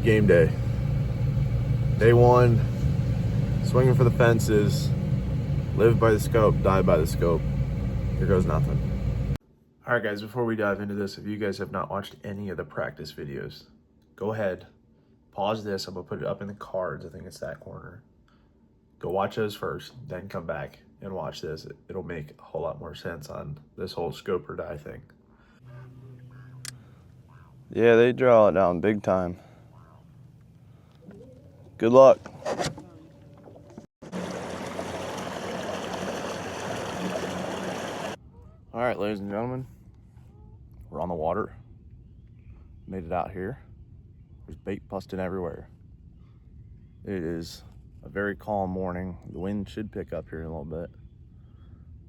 game day. Day one, swinging for the fences, live by the scope, die by the scope. Here goes nothing. All right, guys, before we dive into this, if you guys have not watched any of the practice videos, go ahead, pause this. I'm gonna put it up in the cards. I think it's that corner. Go watch those first, then come back and watch this. It'll make a whole lot more sense on this whole scope or die thing. Yeah, they draw it down big time. Good luck. All right, ladies and gentlemen, we're on the water. Made it out here. There's bait busting everywhere. It is a very calm morning. The wind should pick up here in a little bit.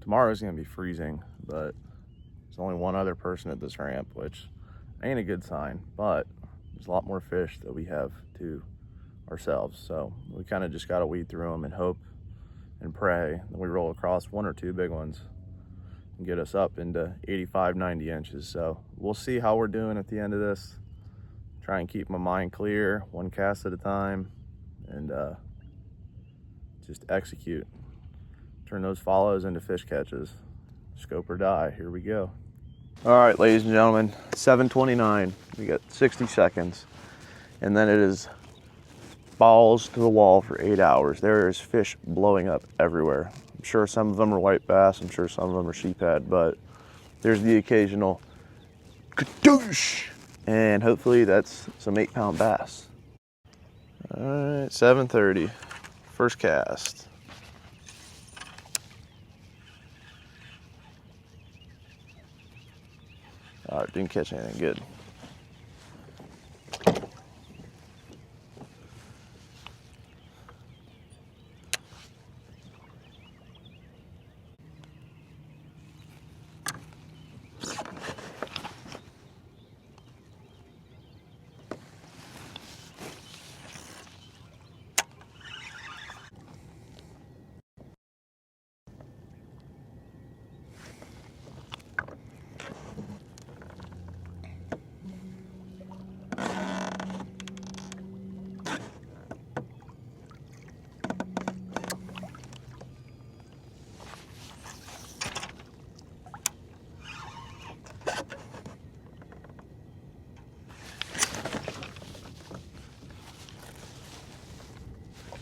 Tomorrow's gonna be freezing, but there's only one other person at this ramp, which ain't a good sign, but there's a lot more fish that we have to ourselves. So we kind of just gotta weed through them and hope and pray that we roll across one or two big ones and get us up into 85, 90 inches. So we'll see how we're doing at the end of this. Try and keep my mind clear, one cast at a time, and just execute. Turn those follows into fish catches. Scope or die, here we go. All right, ladies and gentlemen, 7:29. We got 60 seconds, and then it is balls to the wall for 8 hours. There is fish blowing up everywhere. I'm sure some of them are white bass. I'm sure some of them are sheephead, but there's the occasional kadoosh, and hopefully that's some 8-pound bass. All right, 7:30, first cast. All right, didn't catch anything good.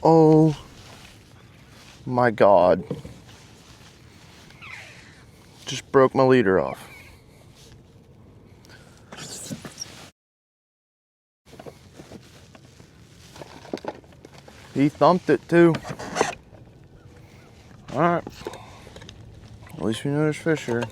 Oh my God. Just broke my leader off. He thumped it too. All right. At least we know there's fish here.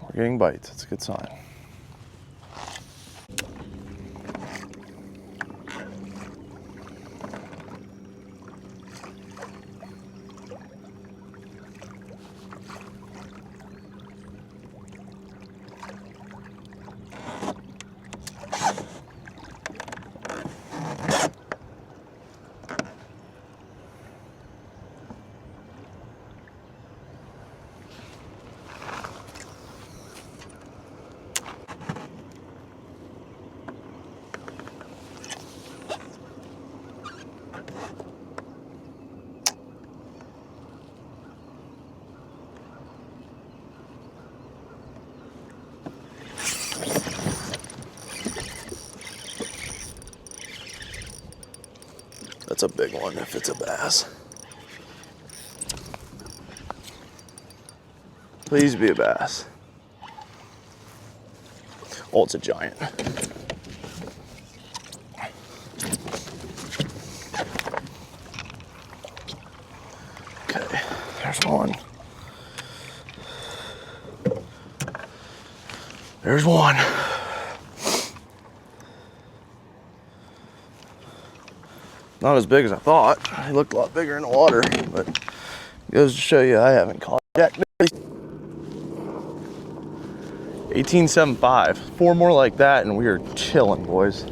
We're getting bites, that's a good sign. That's a big one if it's a bass. Please be a bass. Oh, it's a giant. Okay, there's one. There's one. Not as big as I thought. He looked a lot bigger in the water, but it goes to show you I haven't caught Jack. 18.75. 4 more like that and we are chilling, boys.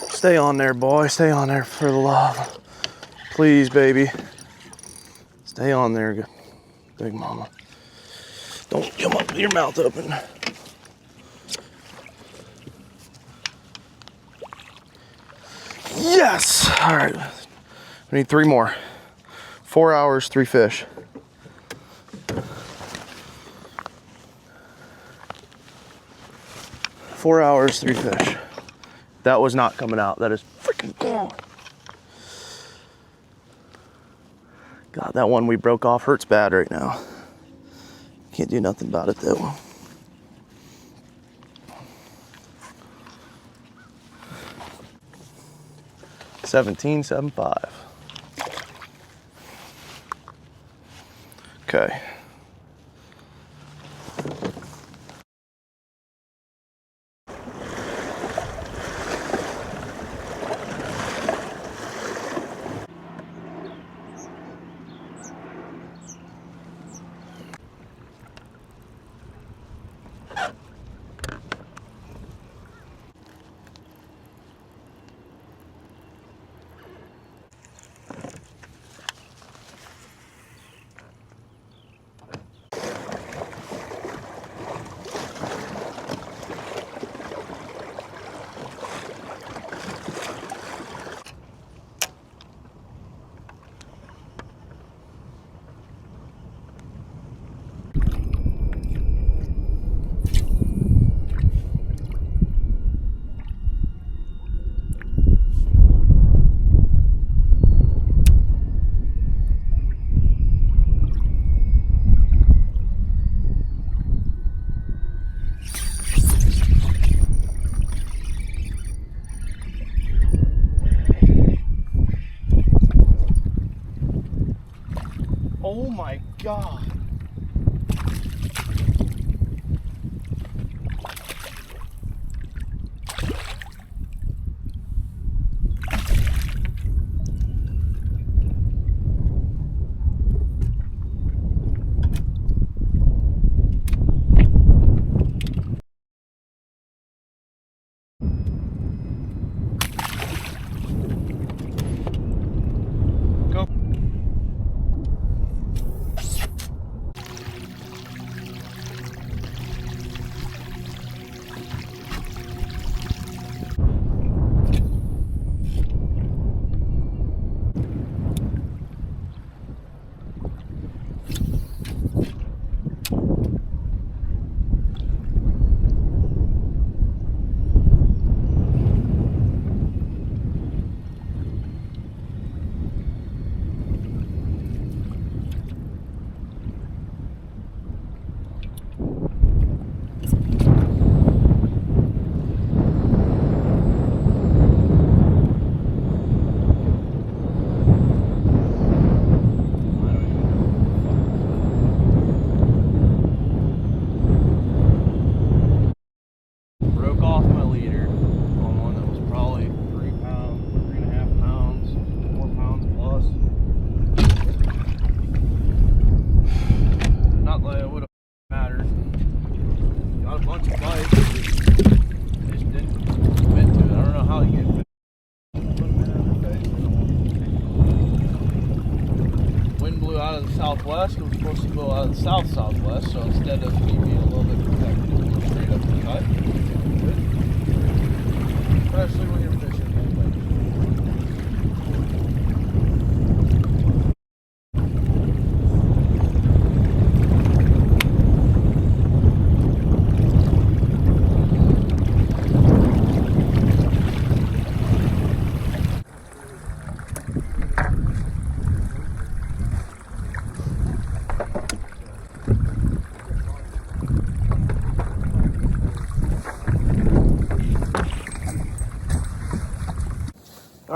Stay on there, boy. Stay on there for the love. Please, baby. Stay on there, big mama. Don't come up with your mouth open. Yes! All right. We need 3 more. 4 hours, 3 fish. Four hours, 3 fish. That was not coming out. That is freaking gone. God, that one we broke off hurts bad right now. Can't do nothing about it though. $17.75. Okay. Oh my God. Southwest, it was supposed to go out of the south-southwest, so instead of me being a little bit protected, it went straight up the cut. Good. Especially when you're fishing.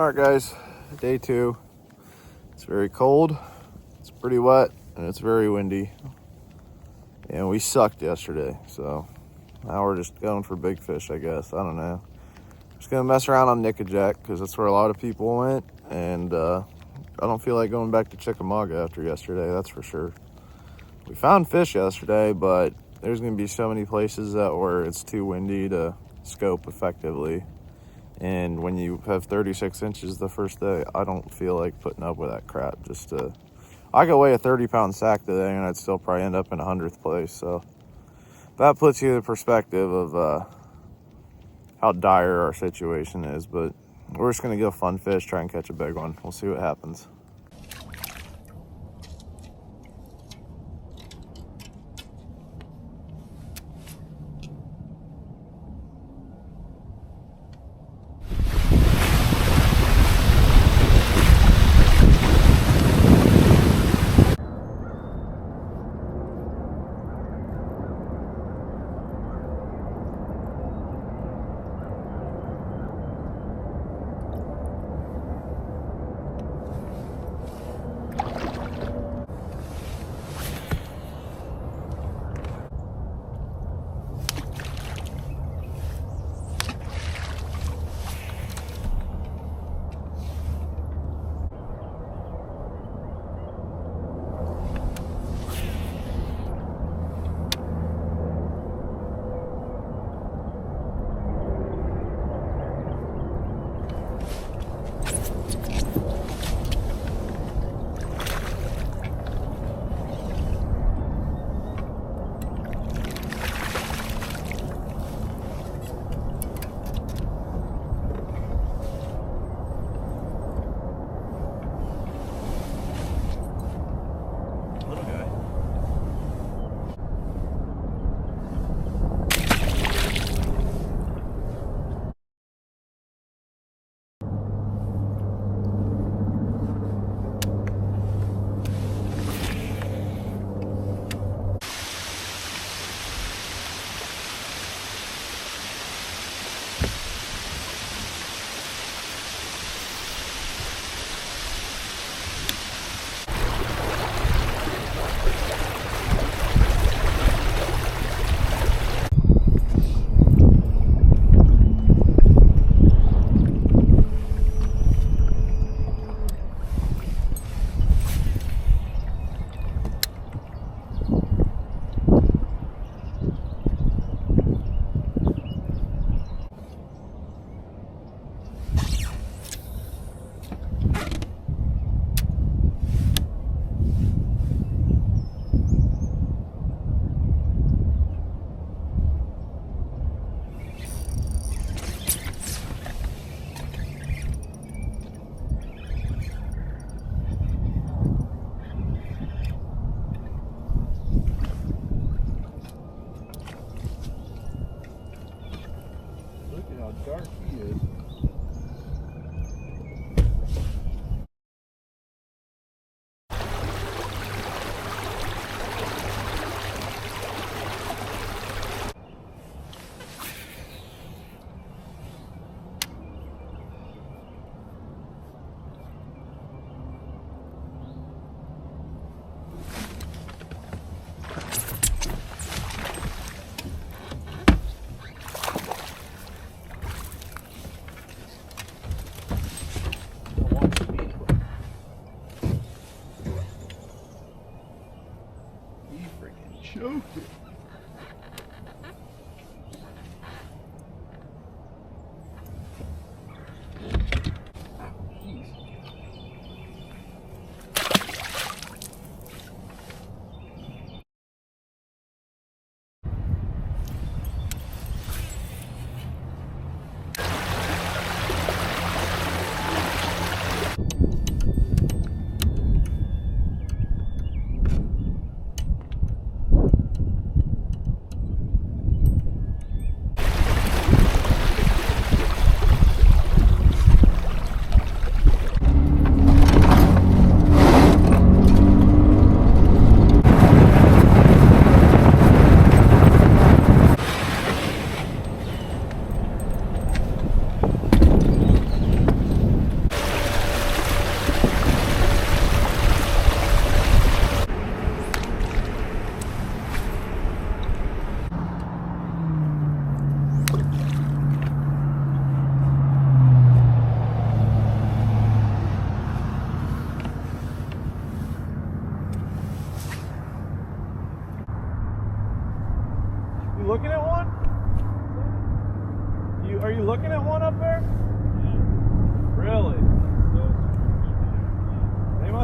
All right, guys, day 2. It's very cold, it's pretty wet, and it's very windy. And we sucked yesterday, so now we're just going for big fish, I guess. I don't know. Just gonna mess around on Nickajack because that's where a lot of people went, and I don't feel like going back to Chickamaugua after yesterday, that's for sure. We found fish yesterday, but there's gonna be so many places that where it's too windy to scope effectively. And when you have 36 inches the first day, I don't feel like putting up with that crap. I could weigh a 30-pound sack today and I'd still probably end up in 100th place. So that puts you in perspective of how dire our situation is. But we're just gonna go fun fish, try and catch a big one. We'll see what happens. Dark he is. Choked it.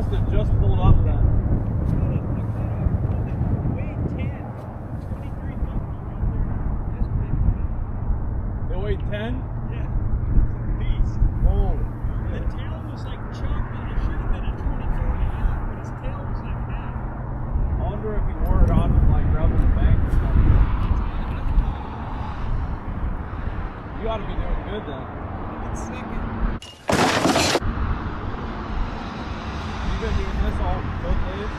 must have just pulled up then. They weighed 10? Yeah. It's a beast. Holy. The tail was like chocolate. It should have been a 24 and a half, but his tail was like that. I wonder if he wore it on him like rubbing the bank or something. You ought to be doing good then. It's second. You've been doing this all both days?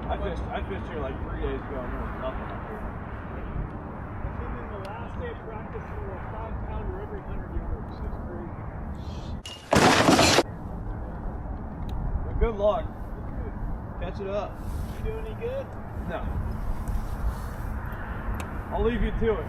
I fished here like 3 days ago and there was nothing up here. I came in the last day of practice for a 5-pounder every 100 yards. It's crazy. Well, good luck. Catch it up. You do any good? No. I'll leave you to it.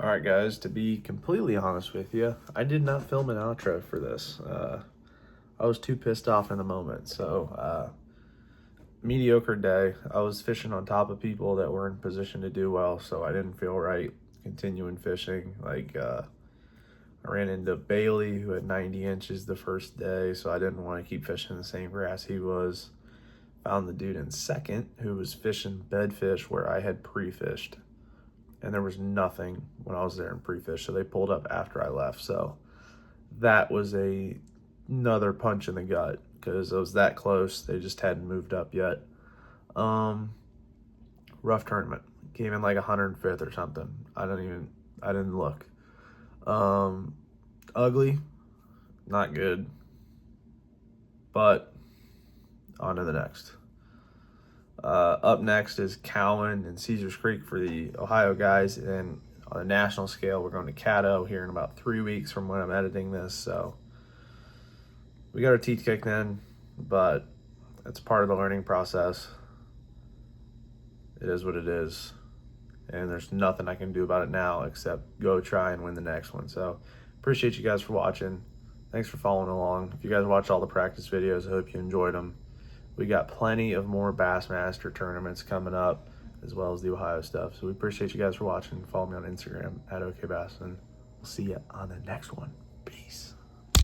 Alright guys, to be completely honest with you, I did not film an outro for this. I was too pissed off in the moment, so mediocre day. I was fishing on top of people that were in position to do well, so I didn't feel right continuing fishing. Like, I ran into Bailey, who had 90 inches the first day, so I didn't want to keep fishing the same grass he was. Found the dude in second, who was fishing bedfish where I had pre-fished. And there was nothing when I was there in pre-fish, so they pulled up after I left. So that was another punch in the gut, because it was that close. They just hadn't moved up yet. Rough tournament. Came in like 105th or something. I didn't look. Ugly, not good. But on to the next. Up next is Cowan and Caesars Creek for the Ohio guys, and on a national scale, we're going to Caddo here in about 3 weeks from when I'm editing this. So we got our teeth kicked in, but it's part of the learning process. It is what it is, and there's nothing I can do about it now except go try and win the next one. So appreciate you guys for watching. Thanks for following along. If you guys watch all the practice videos, I hope you enjoyed them. We got plenty of more Bassmaster tournaments coming up, as well as the Ohio stuff. So we appreciate you guys for watching. Follow me on Instagram at okbassin. We'll see you on the next one.